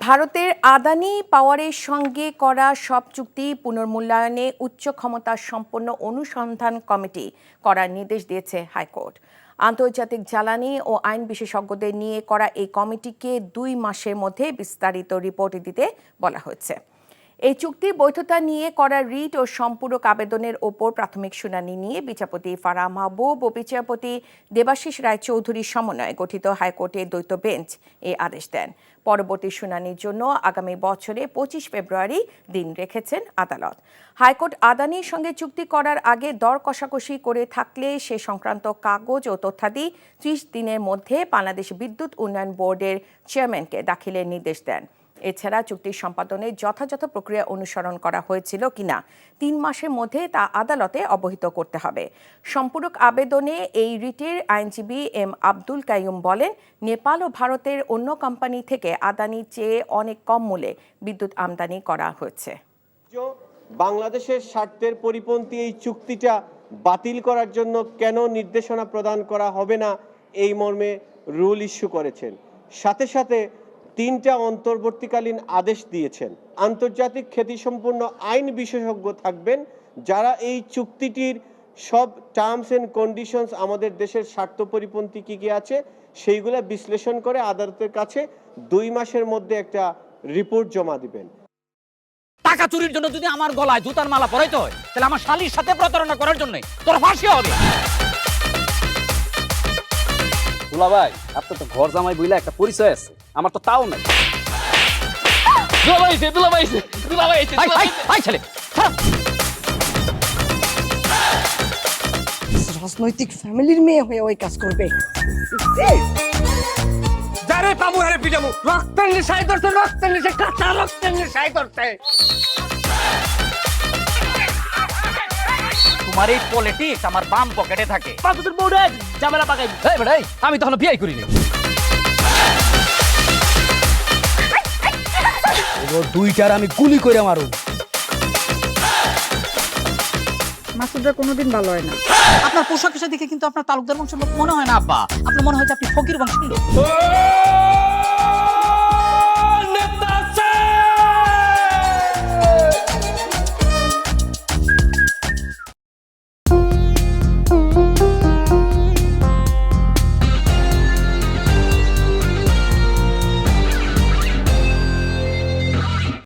ভারতের আদানি পাওয়ারের সঙ্গে করা সব চুক্তি পুনর্মূল্যায়নে উচ্চ ক্ষমতা সম্পন্ন অনুসন্ধান কমিটি করার নির্দেশ দিয়েছে হাইকোর্ট। আন্তর্জাতিক জ্বালানি ও আইন বিশেষজ্ঞদের নিয়ে করা এই কমিটিকে 2 মাসের মধ্যে বিস্তারিত রিপোর্ট দিতে বলা হয়েছে। এই চুক্তির বৈধতা নিয়ে করা রিট ও সম্পূরক আবেদনের ওপর প্রাথমিক শুনানি নিয়ে বিচারপতি ফারাহ মাহবুব ও বিচারপতি দেবাশিস রায়চৌধুরীর সমন্বয়ে গঠিত হাইকোর্টের দ্বৈত বেঞ্চ এই আদেশ দেন। পরবর্তী শুনানির জন্য আগামী বছরে 25 ফেব্রুয়ারি দিন রেখেছেন আদালত। হাইকোর্ট আদানির সঙ্গে চুক্তি করার আগে দর কষাকষি করে থাকলে সে সংক্রান্ত কাগজ ও তথ্যাদি 30 দিনের মধ্যে বাংলাদেশ বিদ্যুৎ উন্নয়ন বোর্ডের চেয়ারম্যানকে দাখিলের নির্দেশ দেন। এছাড়া চুক্তি সম্পাদনে যথাযথ প্রক্রিয়া অনুসরণ করা হয়েছিল কিনা 3 মাসের মধ্যে তা আদালতে অবহিত করতে হবে। সম্পূরক আবেদনে এই রিটের আইনজীবী এম আব্দুল কাইয়ুম বলেন, নেপাল ও ভারতের অন্য কোম্পানি থেকে আদানির চেয়ে অনেক কম মূল্যে বিদ্যুৎ আমদানি করা হয়েছে। বাংলাদেশের স্বার্থের পরিপন্থী এই চুক্তিটা বাতিল করার জন্য কেন নির্দেশনা প্রদান করা হবে না এই মর্মে রুল ইস্যু করেছেন। সাথে সাথে 3টা অন্তর্বর্তীকালীন আদেশ দিয়েছেন। আন্তর্জাতিক খ্যাতিসম্পন্ন আইন বিশেষজ্ঞ থাকবেন যারা এই চুক্তিটির সব টার্মস এন্ড কন্ডিশনস আমাদের দেশের স্বার্থ পরিপন্থী কী কী আছে সেইগুলো বিশ্লেষণ করে আদালতের কাছে 2 মাসের মধ্যে একটা রিপোর্ট জমা দিবেন। টাকা চুরির জন্য যদি আমার গলায় জুতার মালা পরাইতে হয় তাহলে আমার শালীর সাথে প্রতারণা করার জন্য তোর ফাঁসি হবে। দুলা ভাই, আপনার তো ঘর জামাই বইলা একটা পরিচয় আছে, আমার তো তাও নাই। রাজনৈতিক ফ্যামিলির মেয়ে হয়ে ওই কাজ করবে। যারে পাবো আরে পিটাবো, রক্তের নেশায় ধরতে, রক্তের নেশায়, কাঁচা রক্তের নেশায় ধরতে। তোমার এই পলিটিক্স আমার বাম পকেটে থাকে। পাঁচুদের বউরে ঝামেলা পাকাই। এই বেটা, আমি তখন বিয়ে করিনি। দুইটার আমি গুলি করে মারু। মাসুদরা কোনোদিন ভালো হয় না। আপনার পোশাক আশাক দেখে কিন্তু আপনার তালুকদার বংশের লোক মনে হয় না আব্বা, আপনার মনে হয় যে আপনি ফকির বংশের লোক।